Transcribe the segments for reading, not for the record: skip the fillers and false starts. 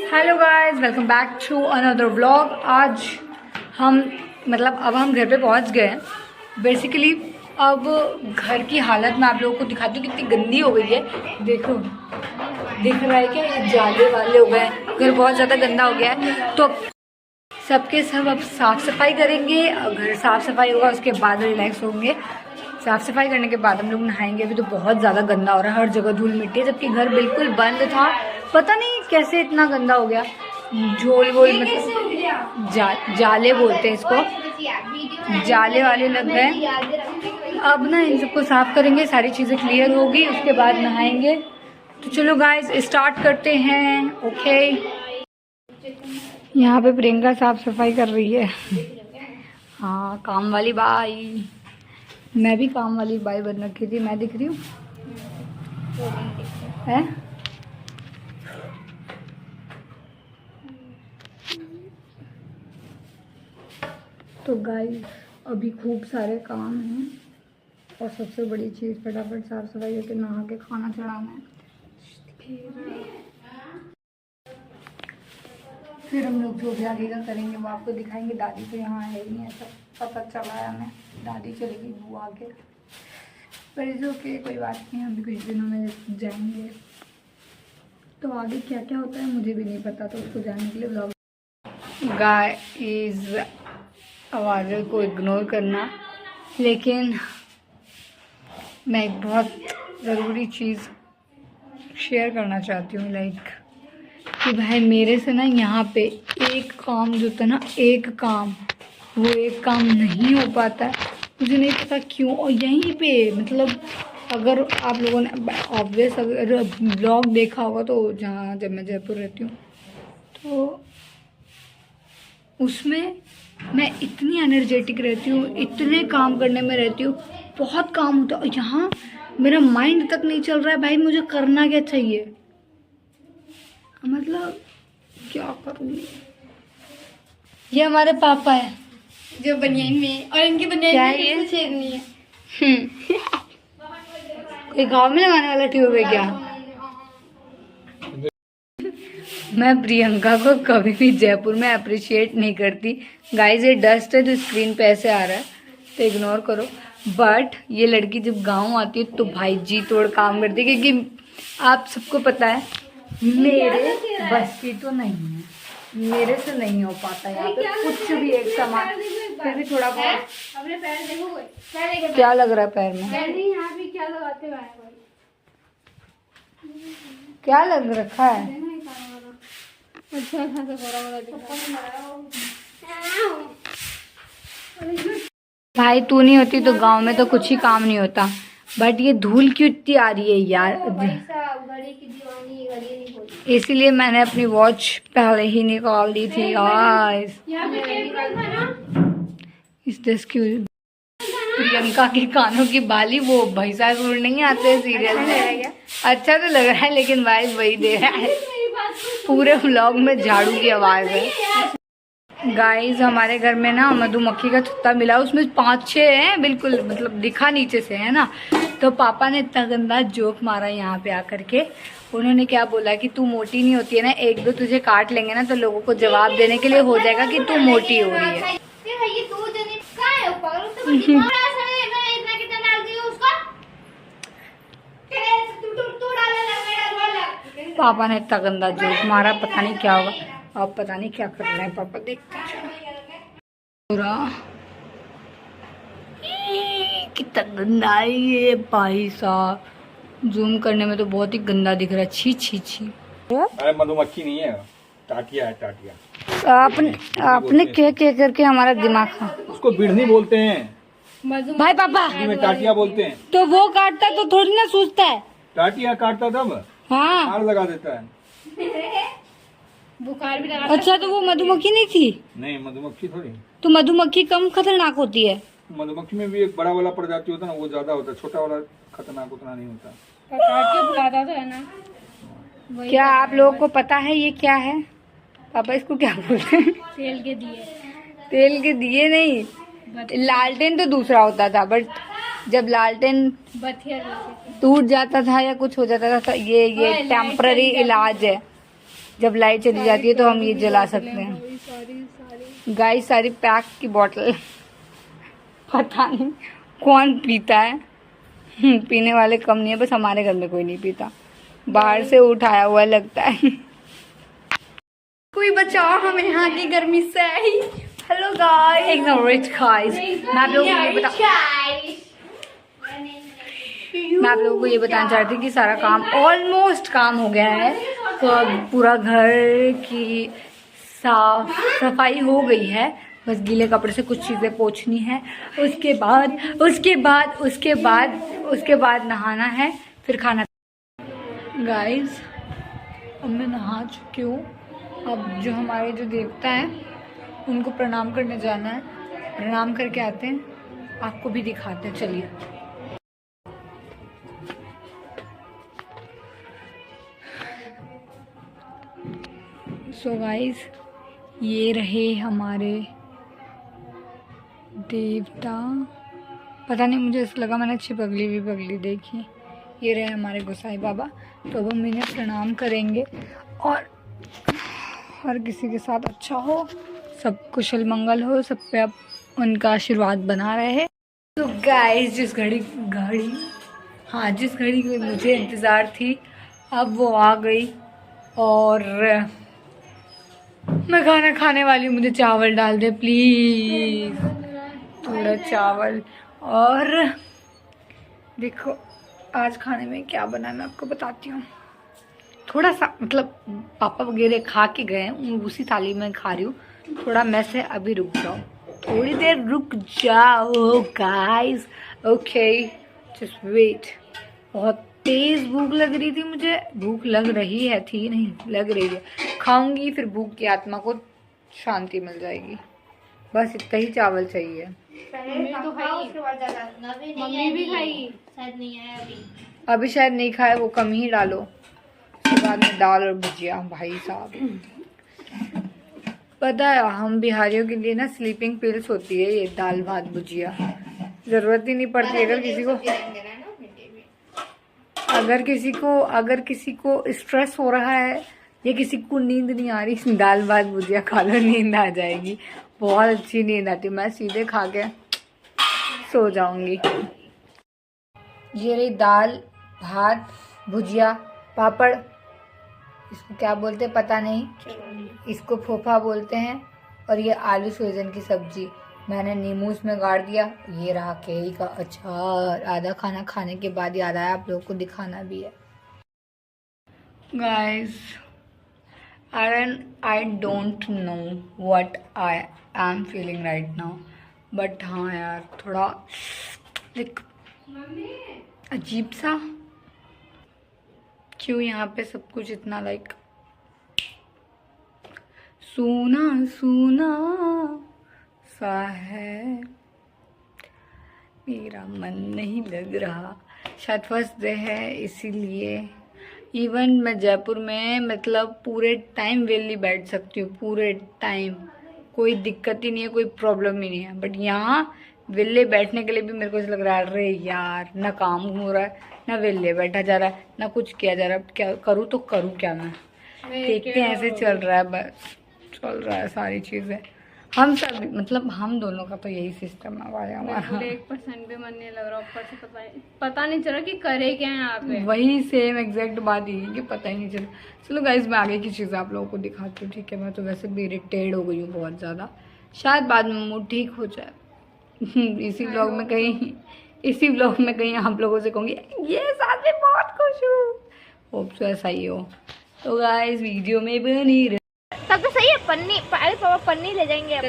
Hello guys, welcome back to another vlog. आज हम अब हम घर पे पहुंच गए हैं। बेसिकली अब घर की हालत मैं आप लोगों को दिखाती हूँ कितनी गंदी हो गई है। देखो, दिख रहा है क्या? ये जाले वाले हो गए हैं, घर बहुत ज़्यादा गंदा हो गया है। तो सबके सब अब साफ़ सफाई करेंगे। घर साफ़ सफाई होगा उसके बाद रिलैक्स होंगे। साफ़ सफाई करने के बाद हम लोग नहाएंगे। अभी तो बहुत ज़्यादा गंदा हो रहा है, हर जगह धूल मिट्टी है, जबकि घर बिल्कुल बंद था। पता नहीं कैसे इतना गंदा हो गया। झोल वोल मतलब जाले बोलते हैं इसको, जाले वाले लग गए। अब ना इन सबको साफ़ करेंगे, सारी चीज़ें क्लियर होगी उसके बाद नहाएंगे। तो चलो गाइस स्टार्ट करते हैं। ओके, यहाँ पे प्रियंका साफ सफाई कर रही है। हाँ, काम वाली बाई। मैं भी काम वाली बाई बन रखी थी। मैं दिख रही हूँ है? तो गाइस अभी खूब सारे काम हैं और सबसे बड़ी चीज़ फटाफट साफ सफाई करके नहा के खाना चढ़ाना है। फिर हम लोग जो भी आगे का करेंगे वो आपको दिखाएंगे। दादी तो यहाँ है ही नहीं, ऐसा पता चला है हमें। दादी चलेगी बुआ के, पर इस ओके, कोई बात नहीं। हम भी कुछ दिनों में जाएंगे, तो आगे क्या क्या होता है मुझे भी नहीं पता, तो उसको जानने के लिए ब्लॉग। गाइस आवाज़ों को इग्नोर करना, लेकिन मैं एक बहुत ज़रूरी चीज़ शेयर करना चाहती हूँ। लाइक कि भाई मेरे से ना यहाँ पे एक काम जो था ना, एक काम, वो एक काम नहीं हो पाता है। मुझे नहीं पता क्यों। और यहीं पे अगर आप लोगों ने ऑब्वियस अगर ब्लॉग देखा होगा तो जब मैं जयपुर रहती हूँ तो उसमें मैं इतनी एनर्जेटिक रहती हूँ, इतने काम करने में रहती हूँ, बहुत काम होता है। और यहाँ मेरा माइंड तक नहीं चल रहा है भाई मुझे करना क्या चाहिए। क्या करूँगी। ये हमारे पापा है जो बनियान में, और इनकी बनियान में ये छेदनी है। कोई गाँव में लगाने वाला ट्यूब है क्या? मैं प्रियंका को कभी भी जयपुर में अप्रिशिएट नहीं करती। गाइस ये डस्ट है जो स्क्रीन पे ऐसे आ रहा है, तो इग्नोर करो। बट ये लड़की जब गाँव आती है तो भाई जी तोड़ काम करती है, क्योंकि आप सबको पता है मेरे बस की तो नहीं है, मेरे से नहीं हो पाता यहाँ पे कुछ भी एक सामान। फिर भी थोड़ा बहुत। अपने पैर देखो, क्या लग रहा है पैर में? पैर नहीं, यहाँ भी क्या लगाते हुए आए भाई? क्या लग रखा है? अच्छा खासा थोड़ा मोड़ा दिख रहा है। भाई तू नहीं होती तो गांव में तो कुछ ही काम नहीं होता। बट ये धूल क्यों इतनी आ रही है यार? घड़ी की दीवानी, घड़ी नहीं होती। इसीलिए मैंने अपनी वॉच पहले ही निकाल दी थी गाइस। प्रियंका के कानों की बाली, वो भैंसासुर नहीं आते सीरियल में? अच्छा तो लग रहा है, लेकिन भाई वही दे रहा है। पूरे व्लॉग में झाड़ू की आवाज है। गाइस हमारे घर में ना मधुमक्खी का छत्ता मिला, उसमें 5-6 हैं, बिल्कुल दिखा नीचे से है ना। तो पापा ने इतना गंदा जोक मारा यहाँ पे आकर के। उन्होंने क्या बोला कि तू मोटी नहीं होती है ना, एक दो तुझे काट लेंगे ना तो लोगों को जवाब देने के लिए हो जाएगा कि तू मोटी हो रही है। पापा ने इतना गंदा जोक मारा, पता नहीं क्या होगा। अब पता नहीं क्या कर रहे हैं पापा, देखते हैं। कितना गंदा है ये भाई साहब। जूम करने में तो बहुत ही गंदा दिख रहा है। छी छी छी। अरे मधुमक्खी नहीं है, टाटिया है, टाटिया। आपने क्या क्या करके हमारा दिमाग खा। उसको बिढ़नी बोलते हैं भाई पापा, में टाटिया बोलते हैं। तो वो काटता तो थोड़ी ना सूझता है। टाटिया काटता तब हाँ, हार लगा देता है। बुखार भी लगा। अच्छा तो वो मधुमक्खी नहीं थी? नहीं, मधुमक्खी थोड़ी। तो मधुमक्खी कम खतरनाक होती है? मधुमक्खी में भी एक बड़ा वाला प्रजाति होता है ना, वो ज्यादा होता है, छोटा वाला खतरनाक उतना नहीं होता। काट के बुलाता था ना। क्या आप लोगों को पता है ये क्या है? पापा इसको क्या बोलते हैं? तेल के दिए। तेल के दिए नहीं, लालटेन तो दूसरा होता था। बट जब लालटेन बथिया टूट जाता था या कुछ हो जाता था तो ये टेम्पररी इलाज है। जब लाइट चली जाती है तो हम ये जला सकते हैं। गाइस सारी पैक की बोतल पता नहीं कौन पीता है। पीने वाले कम नहीं है, बस हमारे घर में कोई नहीं पीता, बाहर से उठाया हुआ लगता है। कोई बचाओ हमें यहाँ की गर्मी से। हेलो गाइस, एकदम रिच गाइस। मैं आप लोगों को ये बताना चाहती हूँ कि सारा काम ऑलमोस्ट काम हो गया है। तो अब पूरा घर की साफ सफाई हो गई है, बस गीले कपड़े से कुछ चीज़ें पोंछनी है। उसके बाद नहाना है, फिर खाना। गाइस अब मैं नहा चुकी हूँ। अब जो हमारे जो देवता हैं उनको प्रणाम करने जाना है, प्रणाम करके आते हैं, आपको भी दिखाते हैं। चलिए। सो गाइस ये रहे हमारे देवता। पता नहीं मुझे ऐसा लगा मैंने अच्छी पगली देखी। ये रहे हमारे गोसाई बाबा। तो अब हम इन्हें प्रणाम करेंगे और हर किसी के साथ अच्छा हो, सब कुशल मंगल हो, सब पे अब उनका आशीर्वाद बना रहे। तो गाइस जिस घड़ी की मुझे इंतज़ार थी अब वो आ गई और मैं खाना खाने वाली हूँ। मुझे चावल डाल दे प्लीज़, थोड़ा चावल। और देखो आज खाने में क्या बना है मैं आपको बताती हूँ। थोड़ा सा मतलब पापा वगैरह खा के गए हैं, उसी थाली में खा रही हूँ। थोड़ा मैं से अभी रुक जाओ, थोड़ी देर रुक जाओ गाइस। Okay just wait. बहुत तेज भूख लग रही थी मुझे, भूख लग रही है, थी नहीं लग रही है। खाऊंगी फिर भूख की आत्मा को शांति मिल जाएगी। बस इतना ही चावल चाहिए। मम्मी भी खाएगी, शायद नहीं है अभी शायद नहीं खाए, वो कम ही डालो। उसके बाद में दाल और भुजिया। भाई साहब पता है हम बिहारियों के लिए ना स्लीपिंग पिल्स होती है ये दाल भात भुजिया। जरूरत ही नहीं पड़ती। अगर किसी को स्ट्रेस हो रहा है या किसी को नींद नहीं आ रही, दाल भात भुजिया खा लो, नींद आ जाएगी। बहुत अच्छी नींद आती। मैं सीधे खा के सो जाऊंगी। ये रही दाल भात भुजिया पापड़, इसको क्या बोलते हैं पता नहीं, इसको फोफा बोलते हैं। और ये आलू सोजन की सब्जी, मैंने नींबू इसमें गाड़ दिया। ये रहा केरी का अचार। आधा खाना खाने के बाद याद आया आप लोगों को दिखाना भी है। Guys I don't know what I am feeling right now, but हाँ यार थोड़ा एक अजीब सा। क्यों यहाँ पे सब कुछ इतना लाइक सूना सूना सा है, मेरा मन नहीं लग रहा। शायद फर्स्ट डे है इसीलिए। इवन मैं जयपुर में मतलब पूरे टाइम वेली बैठ सकती हूँ, पूरे टाइम कोई दिक्कत ही नहीं है, कोई प्रॉब्लम ही नहीं है। बट यहाँ वेले बैठने के लिए भी मेरे को ऐसा लग रहा है अरे यार ना काम हो रहा है, ना वेले बैठा जा रहा है, ना कुछ किया जा रहा है। क्या करूँ तो करूँ क्या मैं? देखते हैं ऐसे चल रहा है, बस चल रहा है सारी चीज़ें। हम सब मतलब हम दोनों का तो यही सिस्टम है भाई हमारा। 1% भी मन नहीं लग रहा, ऊपर से पता नहीं चल रहा कि करे क्या है यहाँ पे। वही सेम एग्जैक्ट बात यही है कि पता ही नहीं चला। चलो गाइस मैं आगे की चीज़ें आप लोगों को दिखाती हूँ, ठीक है। मैं तो वैसे भी इरिटेट हो गई हूँ बहुत ज़्यादा, शायद बाद में मूड ठीक हो जाए। इसी व्लॉग में कहीं आप लोगों से कहूँगी ये साथ में बहुत खुश हूँ, होप सो ऐसा ही हो। तो गाइस वीडियो में बनी रहे। तब तो सही है। पन्नी ले जाएंगे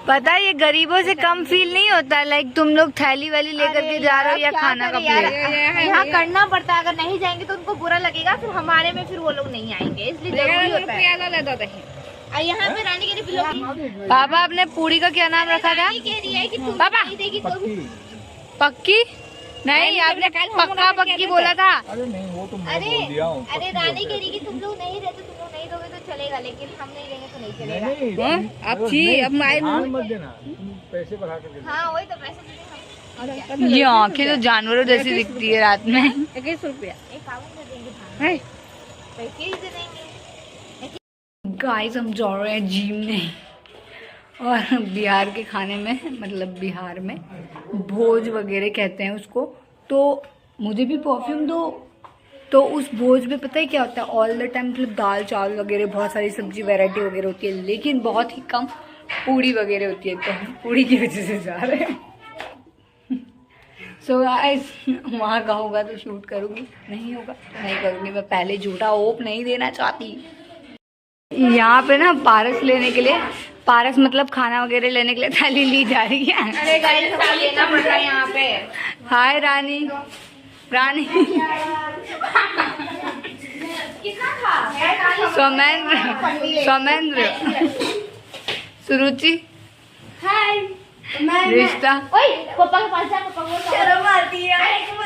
पता है ये गरीबों से कम फील नहीं होता। लाइक तुम लोग थैली वाली लेकर के जा रहे हो या खाना का प्लेट। यहाँ करना पड़ता है, अगर नहीं जाएंगे तो उनको बुरा लगेगा, फिर हमारे में फिर वो लोग नहीं आएंगे, इसलिए जरूरी होता है। यहाँ पे रानी कह रही पापा आपने पूरी का क्या नाम रखा था? पापा पक्की नहीं, आपने पक्का पक्की बोला था। अरे नहीं वो तो मैं बोल दिया हूँ। अरे रानी कह रही कि तुम लोग नहीं रहते, तुम लोग नहीं दोगे तो चलेगा, लेकिन हम नहीं देंगे तो नहीं चलेगा। अब मत देना, तुम पैसे बढ़ा कर। हाँ वही तो पैसे देंगे। ये आंखें तो जानवरों जैसी दिखती है रात में। 21 रुपया। एक पावन दे देंगे, पैसे ही दे देंगे। गाइस हम जा रहे हैं जिम में, और बिहार के खाने में, मतलब बिहार में भोज वगैरह कहते हैं उसको। तो मुझे भी परफ्यूम दो। तो उस भोज में पता है क्या होता है, ऑल द टाइम मतलब दाल चावल वगैरह, बहुत सारी सब्जी वैरायटी वगैरह होती है, लेकिन बहुत ही कम पूड़ी वगैरह होती है। तो हम पूड़ी की वजह से जा रहे हैं। सो गाइस वहाँ का होगा तो शूट करूँगी, नहीं होगा तो नहीं करूँगी। मैं पहले झूठा होप नहीं देना चाहती। यहाँ पे ना पारस लेने के लिए, पारस मतलब खाना वगैरह लेने के लिए थाली ली जा रही है। अरे गाइस सबको लेना पड़ रहा है यहाँ पे। हाय रानी, रानी कितना था? सोमेंद्र, सोमेंद्र, सुरुचि, हाय रिश्ता। ओए पापा के पास जा, पापा को शर्म आती है।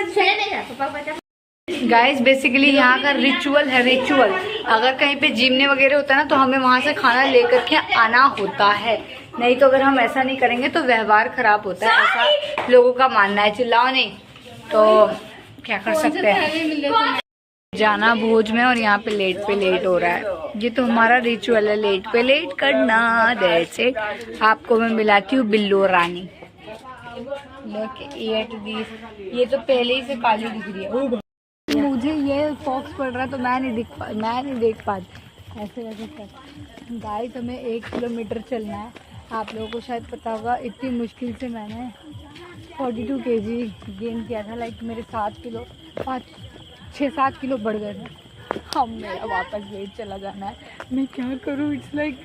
चले नहीं जा, पापा के पास जा। गाइस बेसिकली यहाँ का रिचुअल है, रिचुअल। अगर कहीं पे जिमने वगैरह होता है ना, तो हमें वहाँ से खाना लेकर के आना होता है। नहीं तो अगर हम ऐसा नहीं करेंगे तो व्यवहार खराब होता है, ऐसा लोगों का मानना है। चिल्लाओ नहीं तो क्या कर सकते हैं। जाना भोज में और यहाँ पे लेट हो रहा है। ये तो हमारा रिचुअल है, लेट पे लेट करना। जैसे आपको मैं मिलाती हूँ बिल्लो रानी। ये तो पहले ही से काली दिख रही है। मुझे ये फॉक्स पड़ रहा है तो मैं नहीं देख पाती। ऐसे वैसे कर। गाइस हमें 1 किलोमीटर चलना है। आप लोगों को शायद पता होगा, इतनी मुश्किल से मैंने 42 kg गेन किया था। लाइक मेरे 7 किलो 6-7 किलो बढ़ गए थे। अब मेरा वापस वेट चला जाना है। मैं क्या करूँ? इट्स लाइक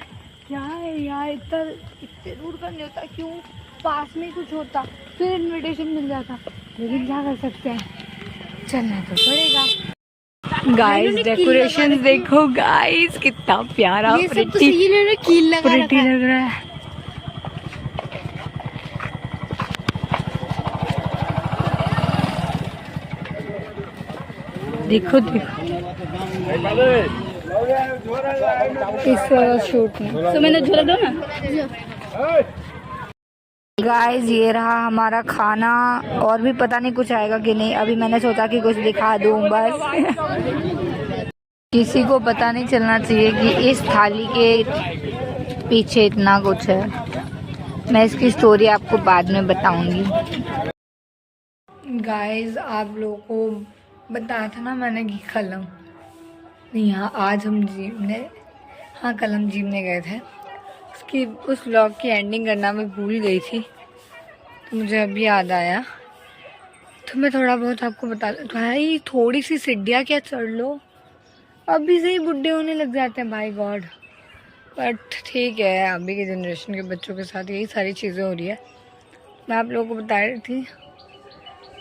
क्या है यार, इतने दूर का नहीं होता। क्यों? पास में कुछ होता फिर इनविटेशन मिल जाता, लेकिन क्या कर सकते हैं, चलना तो पड़ेगा। गाइस डेकोरेशन देखो गाइस, कितना प्यारा प्रिटी लग रहा है। देखो देखो इस शूट में तो मैंने झोला दो ना। गाइस ये रहा हमारा खाना, और भी पता नहीं कुछ आएगा कि नहीं। अभी मैंने सोचा कि कुछ दिखा दूं बस। किसी को पता नहीं चलना चाहिए कि इस थाली के पीछे इतना कुछ है। मैं इसकी स्टोरी आपको बाद में बताऊंगी। गाइस आप लोगों को बताया था ना मैंने कि कलम नहीं, हाँ आज हम जिम ने, हाँ कल हम जिम में गए थे। उसकी उस व्लॉग की एंडिंग करना मैं भूल गई थी, तो मुझे अभी याद आया। तो मैं थोड़ा बहुत आपको बता दूँ। भाई थोड़ी सी सीढ़ियाँ क्या चढ़ लो, अभी से ही बुढ़े होने लग जाते हैं भाई गॉड। बट ठीक है, अभी के जनरेशन के बच्चों के साथ यही सारी चीज़ें हो रही है। मैं आप लोगों को बता रही थी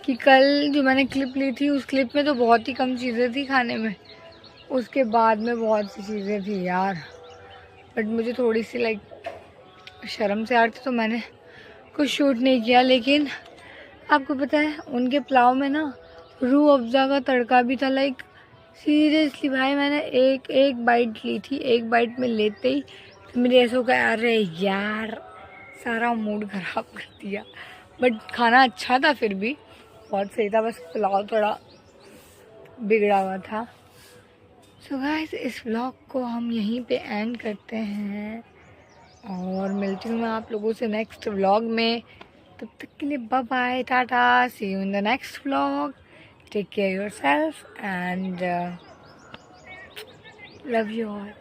कि कल जो मैंने क्लिप ली थी, उस क्लिप में तो बहुत ही कम चीज़ें थी खाने में, उसके बाद में बहुत सी चीज़ें थी यार। बट मुझे थोड़ी सी लाइक शर्म से आ रही थी, तो मैंने कुछ शूट नहीं किया। लेकिन आपको पता है उनके पुलाव में ना रूह अफ़ज़ा का तड़का भी था। लाइक सीरियसली भाई, मैंने एक बाइट ली थी। एक बाइट में लेते ही तो मेरे ऐसा का अरे यार सारा मूड ख़राब कर दिया। बट खाना अच्छा था, फिर भी बहुत सही था, बस पुलाव थोड़ा बिगड़ा हुआ था। सो गाइस इस व्लॉग को हम यहीं पे एंड करते हैं, और मिलती हूँ मैं आप लोगों से नेक्स्ट व्लॉग में। तब तक के लिए bye bye, tata, see you in the next vlog. Take care yourself and love you all.